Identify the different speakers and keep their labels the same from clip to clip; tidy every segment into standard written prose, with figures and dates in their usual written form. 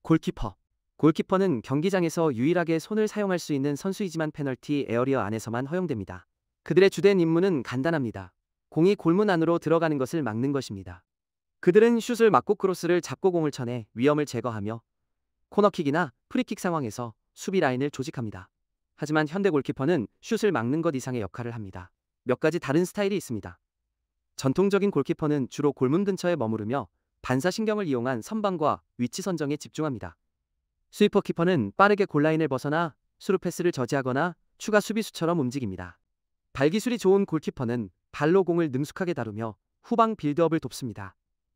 Speaker 1: 골키퍼. 골키퍼는 경기장에서 유일하게 손을 사용할 수 있는 선수이지만 페널티 에어리어 안에서만 허용됩니다. 그들의 주된 임무는 간단합니다. 공이 골문 안으로 들어가는 것을 막는 것입니다. 그들은 슛을 맞고 크로스를 잡고 공을 쳐내 위험을 제거하며 코너킥이나 프리킥 상황에서 수비 라인을 조직합니다. 하지만 현대 골키퍼는 슛을 막는 것 이상의 역할을 합니다. 몇 가지 다른 스타일이 있습니다. 전통적인 골키퍼는 주로 골문 근처에 머무르며 반사신경을 이용한 선방과 위치 선정에 집중합니다. 스위퍼 키퍼는 빠르게 골라인을 벗어나 수루 패스를 저지하거나 추가 수비수처럼 움직입니다. 발기술이 좋은 골키퍼는 발로 공을 능숙하게 다루며 후방 빌드업을 돕습니다.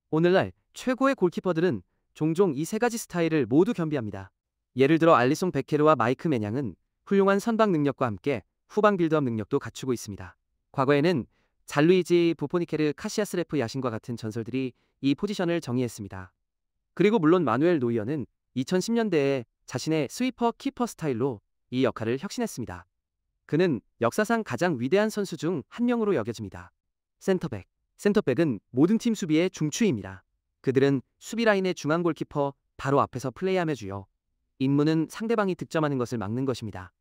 Speaker 1: 오늘날 최고의 골키퍼들은 종종 이 세 가지 스타일을 모두 겸비합니다. 예를 들어 알리송 베케르와 마이크 매냥은 훌륭한 선방 능력과 함께 후방 빌드업 능력도 갖추고 있습니다. 과거에는 잘루이지 부포니케르 카시아스레프 야신과 같은 전설들이 이 포지션을 정의했습니다. 그리고 물론 마누엘 노이어는 2010년대에 자신의 스위퍼 키퍼 스타일로 이 역할을 혁신했습니다. 그는 역사상 가장 위대한 선수 중 한 명으로 여겨집니다. 센터백. 센터백은 모든 팀 수비의 중추입니다. 그들은 수비 라인의 중앙 골키퍼 바로 앞에서 플레이하며 주요 임무는 상대방이 득점하는 것을 막는 것입니다.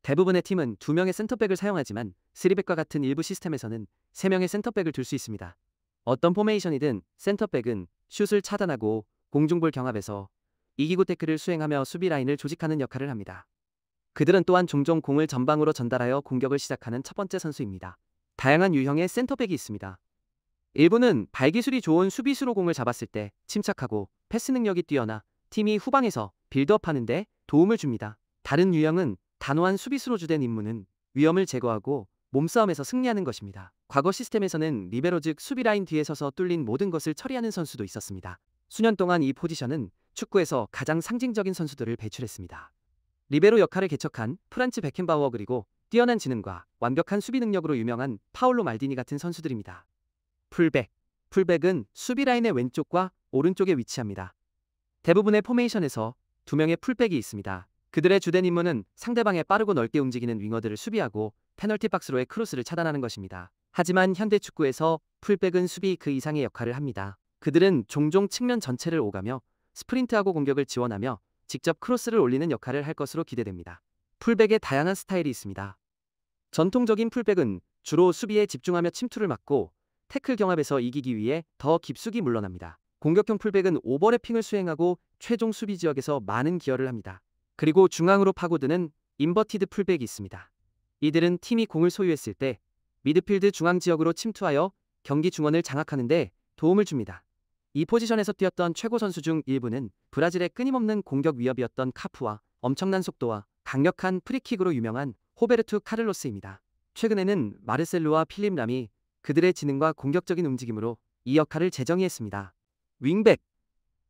Speaker 1: 대부분의 팀은 2명의 센터백을 사용하지만 3백과 같은 일부 시스템에서는 3명의 센터백을 둘 수 있습니다. 어떤 포메이션이든 센터백은 슛을 차단하고 공중볼 경합에서 이기고 태클을 수행하며 수비 라인을 조직하는 역할을 합니다. 그들은 또한 종종 공을 전방으로 전달하여 공격을 시작하는 첫 번째 선수입니다. 다양한 유형의 센터백이 있습니다. 일부는 발기술이 좋은 수비수로 공을 잡았을 때 침착하고 패스 능력이 뛰어나 팀이 후방에서 빌드업하는 데 도움을 줍니다. 다른 유형은 단호한 수비수로 주된 임무는 위험을 제거하고 몸싸움에서 승리하는 것입니다. 과거 시스템에서는 리베로 즉 수비 라인 뒤에 서서 뚫린 모든 것을 처리하는 선수도 있었습니다. 수년 동안 이 포지션은 축구에서 가장 상징적인 선수들을 배출했습니다. 리베로 역할을 개척한 프란츠 베켄바우어 그리고 뛰어난 지능과 완벽한 수비 능력으로 유명한 파올로 말디니 같은 선수들입니다. 풀백. 풀백은 수비 라인의 왼쪽과 오른쪽에 위치합니다. 대부분의 포메이션에서 2명의 풀백이 있습니다. 그들의 주된 임무는 상대방의 빠르고 넓게 움직이는 윙어들을 수비하고 페널티 박스로의 크로스를 차단하는 것입니다. 하지만 현대 축구에서 풀백은 수비 그 이상의 역할을 합니다. 그들은 종종 측면 전체를 오가며 스프린트하고 공격을 지원하며 직접 크로스를 올리는 역할을 할 것으로 기대됩니다. 풀백의 다양한 스타일이 있습니다. 전통적인 풀백은 주로 수비에 집중하며 침투를 막고 태클 경합에서 이기기 위해 더 깊숙이 물러납니다. 공격형 풀백은 오버래핑을 수행하고 최종 수비 지역에서 많은 기여를 합니다. 그리고 중앙으로 파고드는 인버티드 풀백이 있습니다. 이들은 팀이 공을 소유했을 때 미드필드 중앙 지역으로 침투하여 경기 중원을 장악하는 데 도움을 줍니다. 이 포지션에서 뛰었던 최고 선수 중 일부는 브라질의 끊임없는 공격 위협이었던 카푸와 엄청난 속도와 강력한 프리킥으로 유명한 호베르투 카를로스입니다. 최근에는 마르셀로와 필립 람이 그들의 지능과 공격적인 움직임으로 이 역할을 재정의했습니다. 윙백.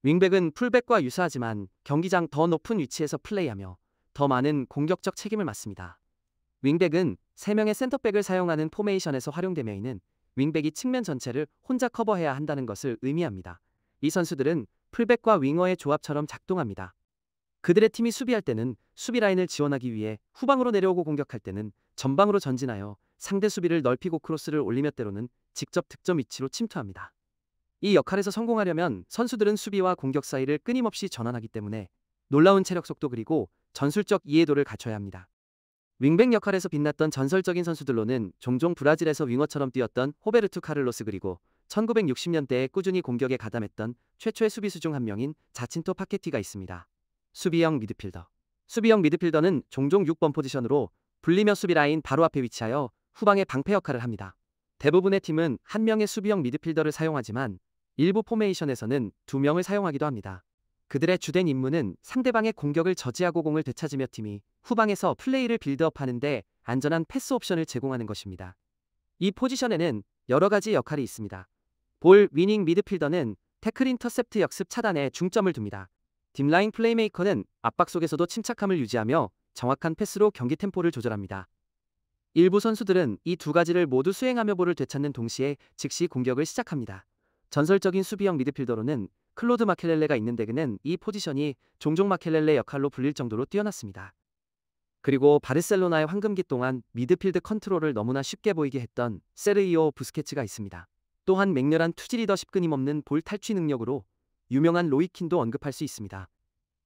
Speaker 1: 윙백은 풀백과 유사하지만 경기장 더 높은 위치에서 플레이하며 더 많은 공격적 책임을 맡습니다. 윙백은 3명의 센터백을 사용하는 포메이션에서 활용되며 이는 윙백이 측면 전체를 혼자 커버해야 한다는 것을 의미합니다. 이 선수들은 풀백과 윙어의 조합처럼 작동합니다. 그들의 팀이 수비할 때는 수비 라인을 지원하기 위해 후방으로 내려오고 공격할 때는 전방으로 전진하여 상대 수비를 넓히고 크로스를 올리며 때로는 직접 득점 위치로 침투합니다. 이 역할에서 성공하려면 선수들은 수비와 공격 사이를 끊임없이 전환하기 때문에 놀라운 체력 속도 그리고 전술적 이해도를 갖춰야 합니다. 윙백 역할에서 빛났던 전설적인 선수들로는 종종 브라질에서 윙어처럼 뛰었던 호베르투 카를로스 그리고 1960년대에 꾸준히 공격에 가담했던 최초의 수비수 중 한 명인 자친토 파케티가 있습니다. 수비형 미드필더. 수비형 미드필더는 종종 6번 포지션으로 불리며 수비 라인 바로 앞에 위치하여 후방의 방패 역할을 합니다. 대부분의 팀은 한 명의 수비형 미드필더를 사용하지만 일부 포메이션에서는 2명을 사용하기도 합니다. 그들의 주된 임무는 상대방의 공격을 저지하고 공을 되찾으며 팀이 후방에서 플레이를 빌드업하는데 안전한 패스 옵션을 제공하는 것입니다. 이 포지션에는 여러 가지 역할이 있습니다. 볼 위닝 미드필더는 태클 인터셉트 역습 차단에 중점을 둡니다. 딥라인 플레이메이커는 압박 속에서도 침착함을 유지하며 정확한 패스로 경기 템포를 조절합니다. 일부 선수들은 이 2가지를 모두 수행하며 볼을 되찾는 동시에 즉시 공격을 시작합니다. 전설적인 수비형 미드필더로는 클로드 마켈렐레가 있는데 그는 이 포지션이 종종 마켈렐레 역할로 불릴 정도로 뛰어났습니다. 그리고 바르셀로나의 황금기 동안 미드필드 컨트롤을 너무나 쉽게 보이게 했던 세르히오 부스케츠가 있습니다. 또한 맹렬한 투지 리더십 끊임없는 볼 탈취 능력으로 유명한 로이킨도 언급할 수 있습니다.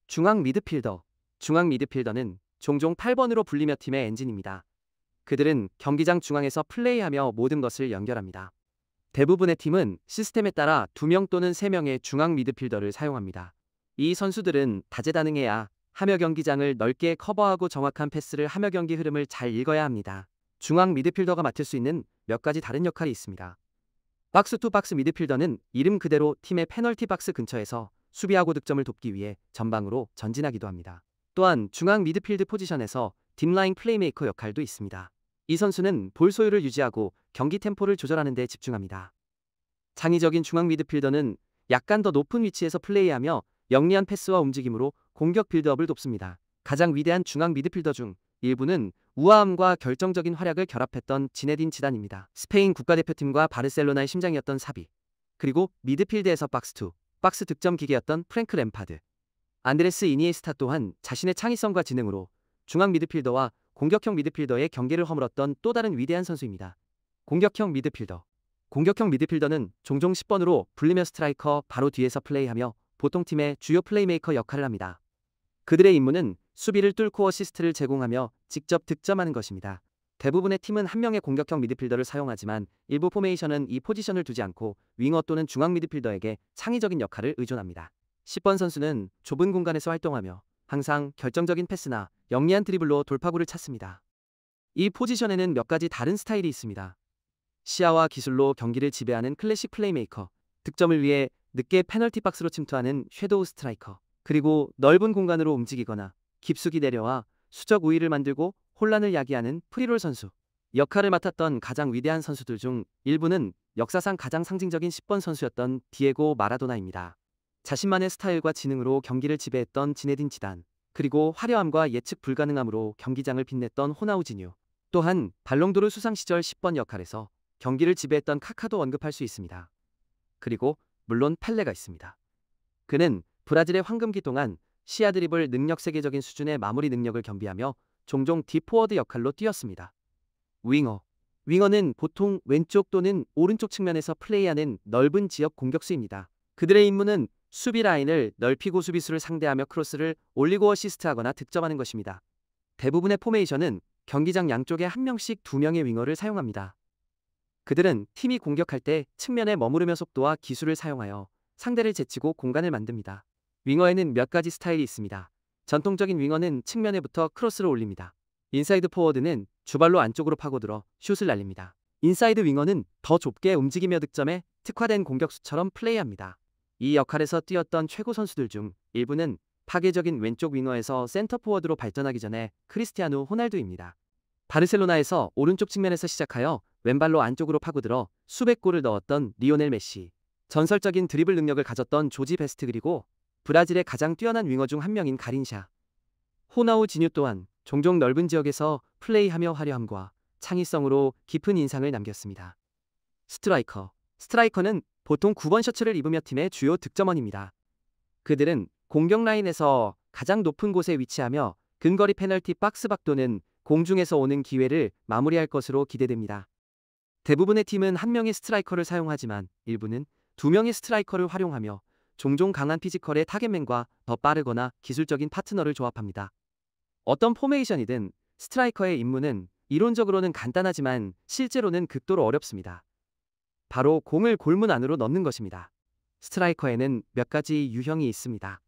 Speaker 1: 중앙 미드필더. 중앙 미드필더는 종종 8번으로 불리며 팀의 엔진입니다. 그들은 경기장 중앙에서 플레이하며 모든 것을 연결합니다. 대부분의 팀은 시스템에 따라 2명 또는 3명의 중앙 미드필더를 사용합니다. 이 선수들은 다재다능해야 하며 경기장을 넓게 커버하고 정확한 패스를 하며 경기 흐름을 잘 읽어야 합니다. 중앙 미드필더가 맡을 수 있는 몇 가지 다른 역할이 있습니다. 박스 투 박스 미드필더는 이름 그대로 팀의 페널티 박스 근처에서 수비하고 득점을 돕기 위해 전방으로 전진하기도 합니다. 또한 중앙 미드필드 포지션에서 딥라인 플레이메이커 역할도 있습니다. 이 선수는 볼 소유를 유지하고 경기 템포를 조절하는 데 집중합니다. 창의적인 중앙 미드필더는 약간 더 높은 위치에서 플레이하며 영리한 패스와 움직임으로 공격 빌드업을 돕습니다. 가장 위대한 중앙 미드필더 중 일부는 우아함과 결정적인 활약을 결합했던 지네딘 지단입니다. 스페인 국가대표팀과 바르셀로나의 심장이었던 사비, 그리고 미드필드에서 박스2, 박스 득점 기계였던 프랭크 램파드, 안드레스 이니에스타 또한 자신의 창의성과 지능으로 중앙 미드필더와 공격형 미드필더의 경계를 허물었던 또 다른 위대한 선수입니다. 공격형 미드필더. 공격형 미드필더는 종종 10번으로 불리며 스트라이커 바로 뒤에서 플레이하며 보통 팀의 주요 플레이메이커 역할을 합니다. 그들의 임무는 수비를 뚫고 어시스트를 제공하며 직접 득점하는 것입니다. 대부분의 팀은 한 명의 공격형 미드필더를 사용하지만 일부 포메이션은 이 포지션을 두지 않고 윙어 또는 중앙 미드필더에게 창의적인 역할을 의존합니다. 10번 선수는 좁은 공간에서 활동하며 항상 결정적인 패스나 영리한 드리블로 돌파구를 찾습니다. 이 포지션에는 몇 가지 다른 스타일이 있습니다. 시야와 기술로 경기를 지배하는 클래식 플레이메이커, 득점을 위해 늦게 페널티 박스로 침투하는 섀도우 스트라이커, 그리고 넓은 공간으로 움직이거나 깊숙이 내려와 수적 우위를 만들고 혼란을 야기하는 프리롤 선수. 역할을 맡았던 가장 위대한 선수들 중 일부는 역사상 가장 상징적인 10번 선수였던 디에고 마라도나입니다. 자신만의 스타일과 지능으로 경기를 지배했던 지네딘 지단, 그리고 화려함과 예측 불가능함으로 경기장을 빛냈던 호나우지뉴, 또한 발롱도르 수상 시절 10번 역할에서 경기를 지배했던 카카도 언급할 수 있습니다. 그리고 물론 펠레가 있습니다. 그는 브라질의 황금기 동안 시야 드리블 능력 세계적인 수준의 마무리 능력을 겸비하며 종종 딥포워드 역할로 뛰었습니다. 윙어. 윙어는 보통 왼쪽 또는 오른쪽 측면에서 플레이하는 넓은 지역 공격수입니다. 그들의 임무는 수비 라인을 넓히고 수비수를 상대하며 크로스를 올리고 어시스트하거나 득점하는 것입니다. 대부분의 포메이션은 경기장 양쪽에 한 명씩 2명의 윙어를 사용합니다. 그들은 팀이 공격할 때 측면에 머무르며 속도와 기술을 사용하여 상대를 제치고 공간을 만듭니다. 윙어에는 몇 가지 스타일이 있습니다. 전통적인 윙어는 측면에 붙어 크로스를 올립니다. 인사이드 포워드는 주발로 안쪽으로 파고들어 슛을 날립니다. 인사이드 윙어는 더 좁게 움직이며 득점에 특화된 공격수처럼 플레이합니다. 이 역할에서 뛰었던 최고 선수들 중 일부는 파괴적인 왼쪽 윙어에서 센터 포워드로 발전하기 전에 크리스티아누 호날두입니다. 바르셀로나에서 오른쪽 측면에서 시작하여 왼발로 안쪽으로 파고들어 수백 골을 넣었던 리오넬 메시, 전설적인 드리블 능력을 가졌던 조지 베스트, 그리고 브라질의 가장 뛰어난 윙어 중 한 명인 가린샤, 호나우지뉴 또한 종종 넓은 지역에서 플레이하며 화려함과 창의성으로 깊은 인상을 남겼습니다. 스트라이커. 스트라이커는 보통 9번 셔츠를 입으며 팀의 주요 득점원입니다. 그들은 공격 라인에서 가장 높은 곳에 위치하며 근거리 페널티 박스 밖 또는 공중에서 오는 기회를 마무리할 것으로 기대됩니다. 대부분의 팀은 한 명의 스트라이커를 사용하지만 일부는 2명의 스트라이커를 활용하며 종종 강한 피지컬의 타겟맨과 더 빠르거나 기술적인 파트너를 조합합니다. 어떤 포메이션이든 스트라이커의 임무는 이론적으로는 간단하지만 실제로는 극도로 어렵습니다. 바로 공을 골문 안으로 넣는 것입니다. 스트라이커에는 몇 가지 유형이 있습니다.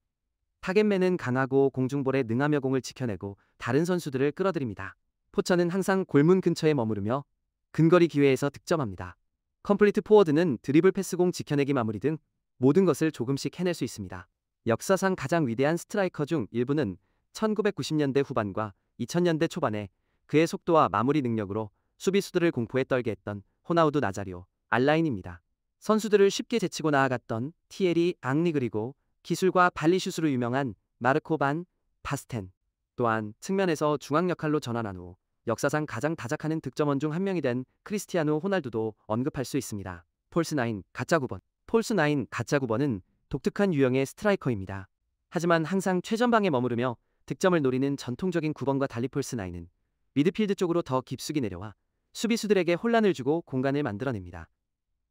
Speaker 1: 타겟맨은 강하고 공중볼에 능하며 공을 지켜내고 다른 선수들을 끌어들입니다. 포처는 항상 골문 근처에 머무르며 근거리 기회에서 득점합니다. 컴플리트 포워드는 드리블, 패스공, 지켜내기, 마무리 등 모든 것을 조금씩 해낼 수 있습니다. 역사상 가장 위대한 스트라이커 중 일부는 1990년대 후반과 2000년대 초반에 그의 속도와 마무리 능력으로 수비수들을 공포에 떨게 했던 호나우두 나자리오, 알라인입니다. 선수들을 쉽게 제치고 나아갔던 티에리 앙리, 그리고 기술과 발리슛으로 유명한 마르코 반 바스텐, 또한 측면에서 중앙 역할로 전환한 후 역사상 가장 다작하는 득점원 중 한 명이 된 크리스티아누 호날두도 언급할 수 있습니다. 폴스9 가짜 9번. 폴스9 가짜 9번은 독특한 유형의 스트라이커입니다. 하지만 항상 최전방에 머무르며 득점을 노리는 전통적인 9번과 달리 폴스9은 미드필드 쪽으로 더 깊숙이 내려와 수비수들에게 혼란을 주고 공간을 만들어냅니다.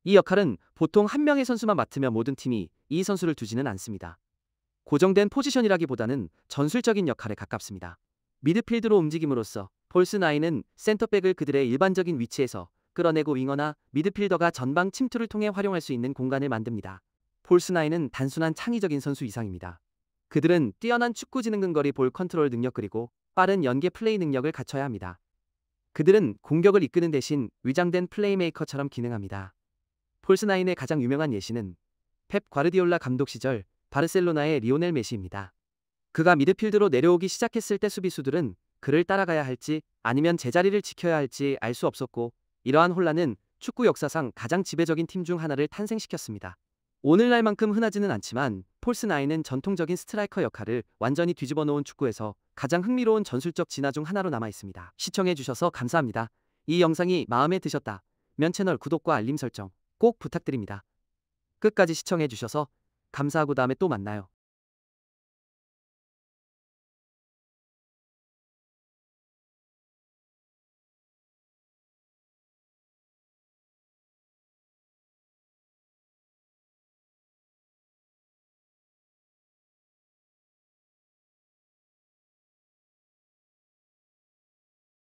Speaker 1: 이 역할은 보통 한 명의 선수만 맡으며 모든 팀이 이 선수를 두지는 않습니다. 고정된 포지션이라기보다는 전술적인 역할에 가깝습니다. 미드필드로 움직임으로써 폴스9은 센터백을 그들의 일반적인 위치에서 끌어내고 윙어나 미드필더가 전방 침투를 통해 활용할 수 있는 공간을 만듭니다. 폴스9은 단순한 창의적인 선수 이상입니다. 그들은 뛰어난 축구 지능 근거리 볼 컨트롤 능력 그리고 빠른 연계 플레이 능력을 갖춰야 합니다. 그들은 공격을 이끄는 대신 위장된 플레이메이커처럼 기능합니다. 폴스9의 가장 유명한 예시는 펩 과르디올라 감독 시절 바르셀로나의 리오넬 메시입니다. 그가 미드필드로 내려오기 시작했을 때 수비수들은 그를 따라가야 할지 아니면 제자리를 지켜야 할지 알 수 없었고, 이러한 혼란은 축구 역사상 가장 지배적인 팀 중 하나를 탄생시켰습니다. 오늘날만큼 흔하지는 않지만 폴스9은 전통적인 스트라이커 역할을 완전히 뒤집어 놓은 축구에서 가장 흥미로운 전술적 진화 중 하나로 남아 있습니다. 시청해주셔서 감사합니다. 이 영상이 마음에 드셨다면 채널 구독과 알림 설정 꼭 부탁드립니다. 끝까지 시청해주셔서 감사하고 다음에 또 만나요.